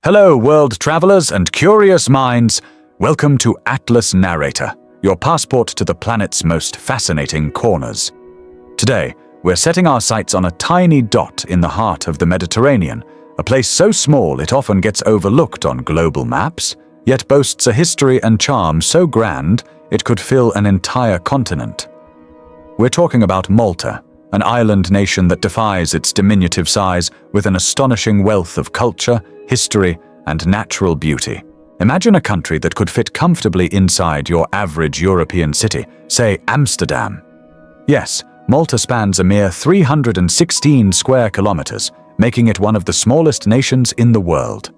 Hello, world travelers and curious minds. Welcome to Atlas Narrator, your passport to the planet's most fascinating corners. Today, we're setting our sights on a tiny dot in the heart of the Mediterranean, a place so small it often gets overlooked on global maps, yet boasts a history and charm so grand it could fill an entire continent. We're talking about Malta, an island nation that defies its diminutive size with an astonishing wealth of culture, history, and natural beauty. Imagine a country that could fit comfortably inside your average European city, say Amsterdam. Yes, Malta spans a mere 316 square kilometers, making it one of the smallest nations in the world.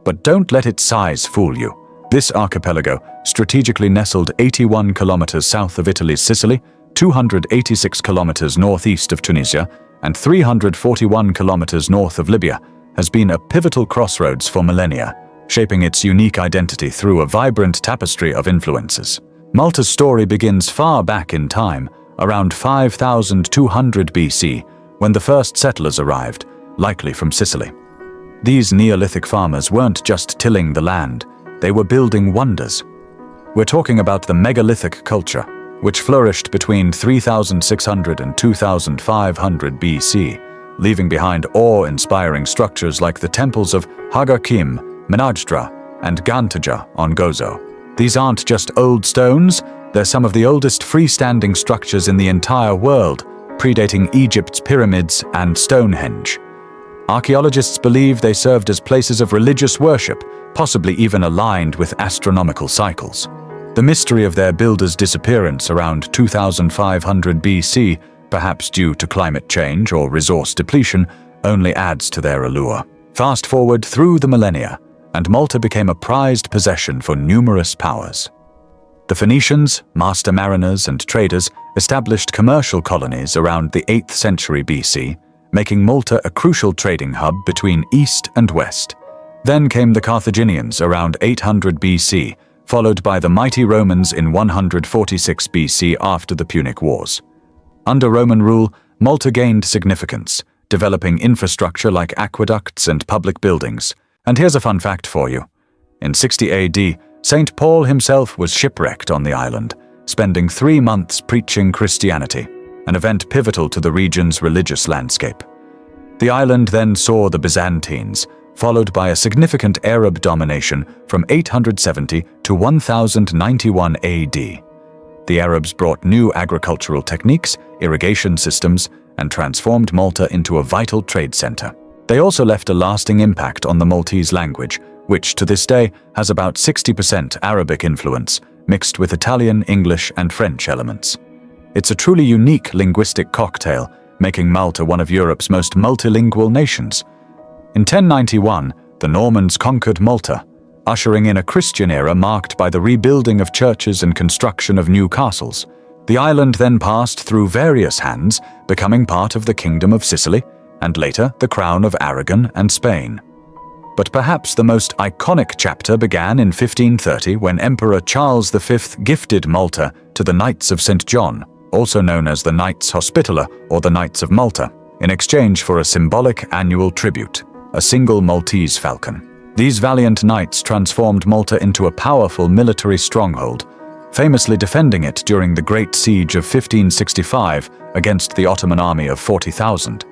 But don't let its size fool you. This archipelago, strategically nestled 81 kilometers south of Italy's Sicily, 286 kilometers northeast of Tunisia, and 341 kilometers north of Libya, has been a pivotal crossroads for millennia, shaping its unique identity through a vibrant tapestry of influences. Malta's story begins far back in time, around 5200 BC, when the first settlers arrived, likely from Sicily. These Neolithic farmers weren't just tilling the land, they were building wonders. We're talking about the megalithic culture, which flourished between 3600 and 2500 BC, leaving behind awe-inspiring structures like the temples of Hagar-Kim, Menajdra, and Gantaja on Gozo. These aren't just old stones, they're some of the oldest freestanding structures in the entire world, predating Egypt's pyramids and Stonehenge. Archaeologists believe they served as places of religious worship, possibly even aligned with astronomical cycles. The mystery of their builders' disappearance around 2500 BC, perhaps due to climate change or resource depletion, only adds to their allure. Fast forward through the millennia, and Malta became a prized possession for numerous powers. The Phoenicians, master mariners and traders, established commercial colonies around the 8th century BC, making Malta a crucial trading hub between east and west. Then came the Carthaginians around 800 BC, followed by the mighty Romans in 146 BC after the Punic Wars. Under Roman rule, Malta gained significance, developing infrastructure like aqueducts and public buildings. And here's a fun fact for you. In 60 AD, St. Paul himself was shipwrecked on the island, spending 3 months preaching Christianity, an event pivotal to the region's religious landscape. The island then saw the Byzantines, followed by a significant Arab domination from 870 to 1091 AD. The Arabs brought new agricultural techniques, irrigation systems, and transformed Malta into a vital trade center. They also left a lasting impact on the Maltese language, which to this day has about 60% Arabic influence, mixed with Italian, English, and French elements. It's a truly unique linguistic cocktail, making Malta one of Europe's most multilingual nations. In 1091, the Normans conquered Malta, ushering in a Christian era marked by the rebuilding of churches and construction of new castles. The island then passed through various hands, becoming part of the Kingdom of Sicily, and later the Crown of Aragon and Spain. But perhaps the most iconic chapter began in 1530 when Emperor Charles V gifted Malta to the Knights of St. John, also known as the Knights Hospitaller or the Knights of Malta, in exchange for a symbolic annual tribute, a single Maltese falcon. These valiant knights transformed Malta into a powerful military stronghold, famously defending it during the Great Siege of 1565 against the Ottoman army of 40,000.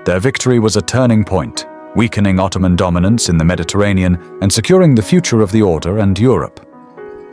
Their victory was a turning point, weakening Ottoman dominance in the Mediterranean and securing the future of the order and Europe.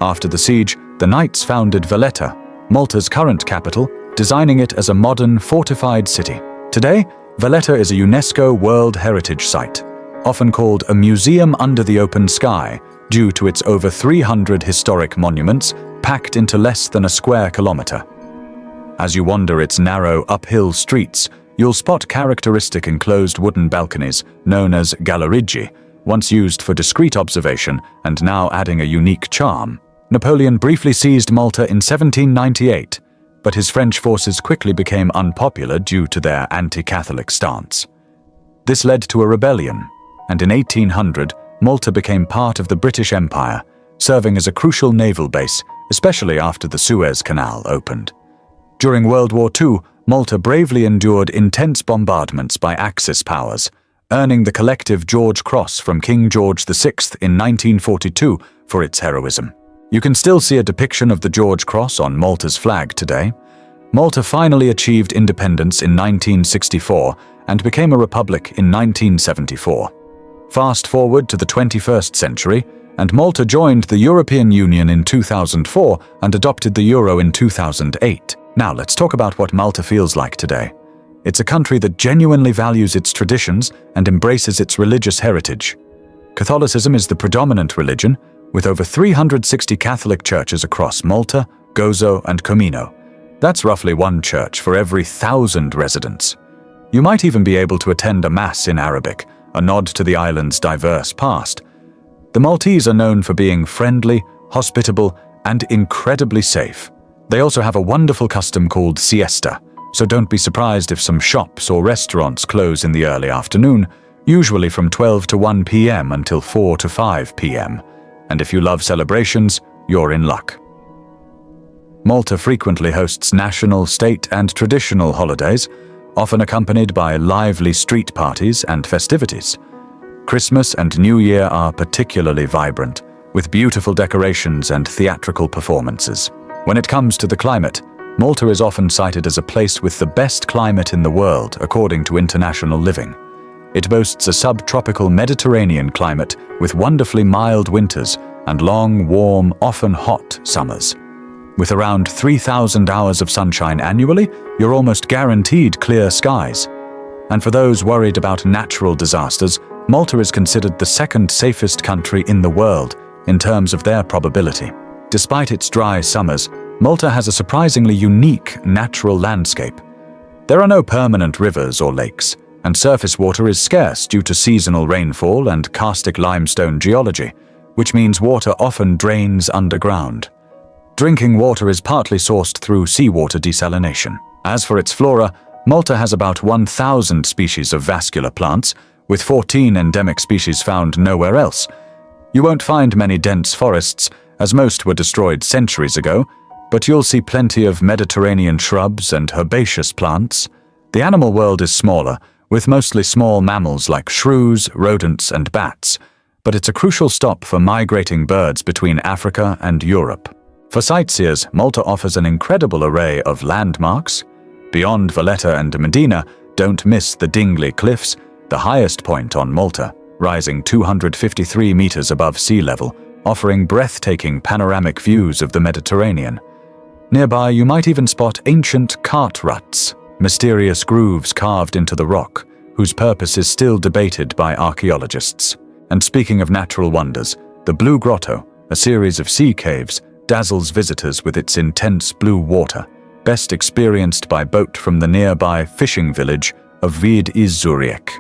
After the siege, the knights founded Valletta, Malta's current capital, designing it as a modern, fortified city. Today, Valletta is a UNESCO World Heritage Site, often called a museum under the open sky due to its over 300 historic monuments packed into less than a square kilometer. As you wander its narrow, uphill streets, you'll spot characteristic enclosed wooden balconies known as gallerigi, once used for discreet observation and now adding a unique charm. Napoleon briefly seized Malta in 1798, but his French forces quickly became unpopular due to their anti-Catholic stance. This led to a rebellion, and in 1800, Malta became part of the British Empire, serving as a crucial naval base, especially after the Suez Canal opened. During World War II, Malta bravely endured intense bombardments by Axis powers, earning the collective George Cross from King George VI in 1942 for its heroism. You can still see a depiction of the George Cross on Malta's flag today. Malta finally achieved independence in 1964 and became a republic in 1974. Fast forward to the 21st century, and Malta joined the European Union in 2004 and adopted the euro in 2008. Now let's talk about what Malta feels like today. It's a country that genuinely values its traditions and embraces its religious heritage. Catholicism is the predominant religion, with over 360 Catholic churches across Malta, Gozo, and Comino. That's roughly one church for every 1,000 residents. You might even be able to attend a mass in Arabic, a nod to the island's diverse past. The Maltese are known for being friendly, hospitable, and incredibly safe. They also have a wonderful custom called siesta, so don't be surprised if some shops or restaurants close in the early afternoon, usually from 12 to 1 p.m. until 4 to 5 p.m. And if you love celebrations, you're in luck. Malta frequently hosts national, state, and traditional holidays, often accompanied by lively street parties and festivities. Christmas and New Year are particularly vibrant, with beautiful decorations and theatrical performances. When it comes to the climate, Malta is often cited as a place with the best climate in the world, according to International Living. It boasts a subtropical Mediterranean climate with wonderfully mild winters and long, warm, often hot summers. With around 3,000 hours of sunshine annually, you're almost guaranteed clear skies. And for those worried about natural disasters, Malta is considered the second safest country in the world in terms of their probability. Despite its dry summers, Malta has a surprisingly unique natural landscape. There are no permanent rivers or lakes, and surface water is scarce due to seasonal rainfall and karstic limestone geology, which means water often drains underground. Drinking water is partly sourced through seawater desalination. As for its flora, Malta has about 1,000 species of vascular plants, with 14 endemic species found nowhere else. You won't find many dense forests, as most were destroyed centuries ago, but you'll see plenty of Mediterranean shrubs and herbaceous plants. The animal world is smaller, with mostly small mammals like shrews, rodents, and bats, but it's a crucial stop for migrating birds between Africa and Europe. For sightseers, Malta offers an incredible array of landmarks. Beyond Valletta and Medina, don't miss the Dingley Cliffs, the highest point on Malta, rising 253 meters above sea level, offering breathtaking panoramic views of the Mediterranean. Nearby, you might even spot ancient cart ruts, mysterious grooves carved into the rock, whose purpose is still debated by archaeologists. And speaking of natural wonders, the Blue Grotto, a series of sea caves, dazzles visitors with its intense blue water, best experienced by boat from the nearby fishing village of Zurich.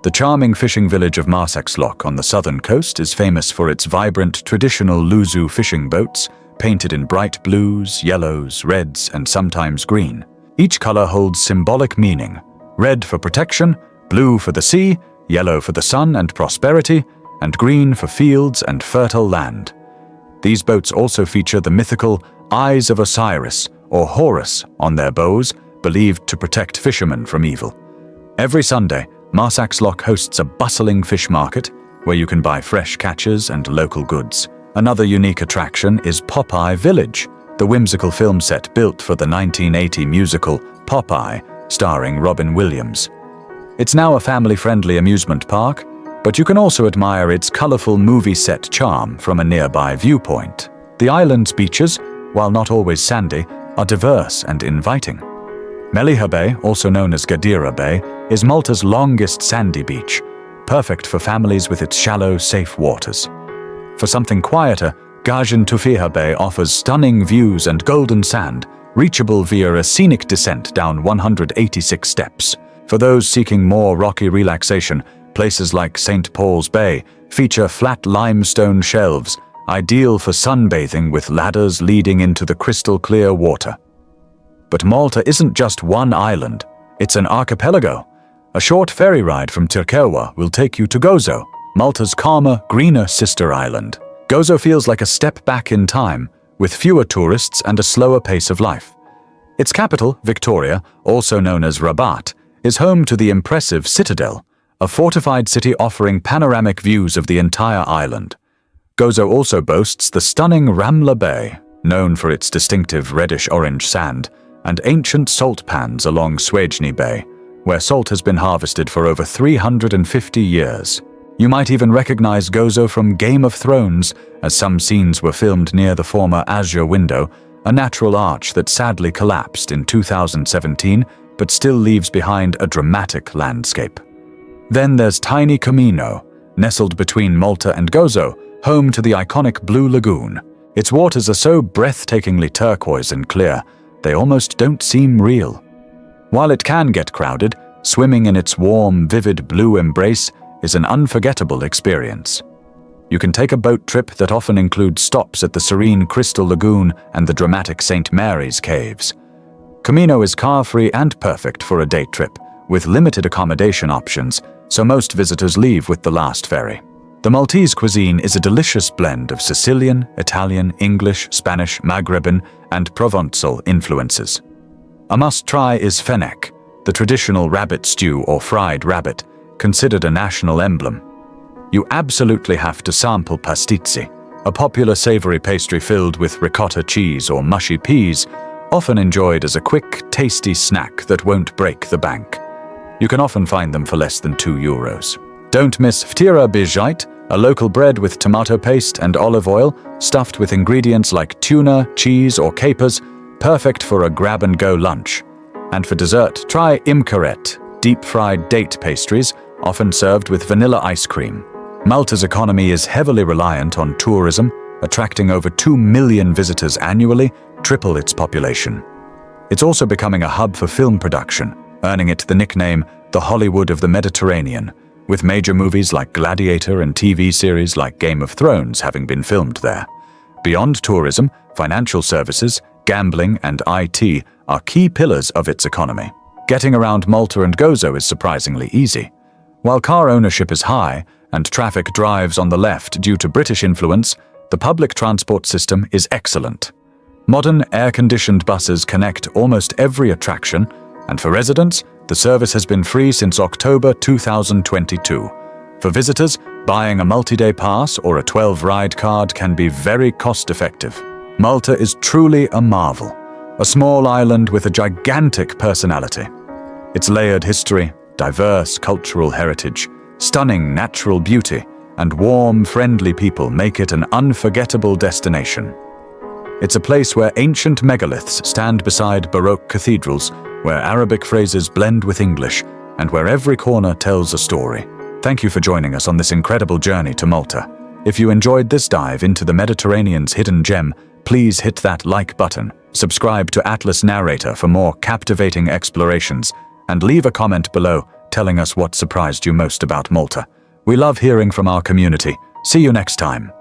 The charming fishing village of Marsaxlokk on the southern coast is famous for its vibrant traditional Luzu fishing boats, painted in bright blues, yellows, reds, and sometimes green. Each color holds symbolic meaning: red for protection, blue for the sea, yellow for the sun and prosperity, and green for fields and fertile land. These boats also feature the mythical Eyes of Osiris, or Horus, on their bows, believed to protect fishermen from evil. Every Sunday, Marsaxlokk hosts a bustling fish market where you can buy fresh catches and local goods. Another unique attraction is Popeye Village, the whimsical film set built for the 1980 musical Popeye, starring Robin Williams. It's now a family-friendly amusement park, but you can also admire its colorful movie set charm from a nearby viewpoint. The island's beaches, while not always sandy, are diverse and inviting. Meliha Bay, also known as Gadira Bay, is Malta's longest sandy beach, perfect for families with its shallow, safe waters. For something quieter, Gajan Tufiha Bay offers stunning views and golden sand, reachable via a scenic descent down 186 steps. For those seeking more rocky relaxation, places like St. Paul's Bay feature flat limestone shelves, ideal for sunbathing with ladders leading into the crystal-clear water. But Malta isn't just one island, it's an archipelago. A short ferry ride from Tirkewa will take you to Gozo, Malta's calmer, greener sister island. Gozo feels like a step back in time, with fewer tourists and a slower pace of life. Its capital, Victoria, also known as Rabat, is home to the impressive Citadel, a fortified city offering panoramic views of the entire island. Gozo also boasts the stunning Ramla Bay, known for its distinctive reddish-orange sand, and ancient salt pans along Suejni Bay, where salt has been harvested for over 350 years. You might even recognize Gozo from Game of Thrones, as some scenes were filmed near the former Azure Window, a natural arch that sadly collapsed in 2017 but still leaves behind a dramatic landscape. Then there's tiny Comino, nestled between Malta and Gozo, home to the iconic Blue Lagoon. Its waters are so breathtakingly turquoise and clear, they almost don't seem real. While it can get crowded, swimming in its warm, vivid blue embrace is an unforgettable experience. You can take a boat trip that often includes stops at the serene Crystal Lagoon and the dramatic St. Mary's Caves. Comino is car-free and perfect for a day trip, with limited accommodation options, so most visitors leave with the last ferry. The Maltese cuisine is a delicious blend of Sicilian, Italian, English, Spanish, Maghrebin, and Provençal influences. A must-try is fennec, the traditional rabbit stew or fried rabbit, considered a national emblem. You absolutely have to sample pastizi, a popular savory pastry filled with ricotta cheese or mushy peas, often enjoyed as a quick, tasty snack that won't break the bank. You can often find them for less than €2. Don't miss ftira bijite, a local bread with tomato paste and olive oil, stuffed with ingredients like tuna, cheese, or capers, perfect for a grab-and-go lunch. And for dessert, try imkaret, deep-fried date pastries, often served with vanilla ice cream. Malta's economy is heavily reliant on tourism, attracting over 2 million visitors annually, triple its population. It's also becoming a hub for film production, earning it the nickname the Hollywood of the Mediterranean, with major movies like Gladiator and TV series like Game of Thrones having been filmed there. Beyond tourism, financial services, gambling, and IT are key pillars of its economy. Getting around Malta and Gozo is surprisingly easy. While car ownership is high and traffic drives on the left due to British influence, the public transport system is excellent. Modern air-conditioned buses connect almost every attraction, and for residents, the service has been free since October 2022. For visitors, buying a multi-day pass or a 12-ride card can be very cost-effective. Malta is truly a marvel, a small island with a gigantic personality. Its layered history, diverse cultural heritage, stunning natural beauty, and warm, friendly people make it an unforgettable destination. It's a place where ancient megaliths stand beside Baroque cathedrals, where Arabic phrases blend with English, and where every corner tells a story. Thank you for joining us on this incredible journey to Malta. If you enjoyed this dive into the Mediterranean's hidden gem, please hit that like button, subscribe to Atlas Narrator for more captivating explorations, and leave a comment below telling us what surprised you most about Malta. We love hearing from our community. See you next time.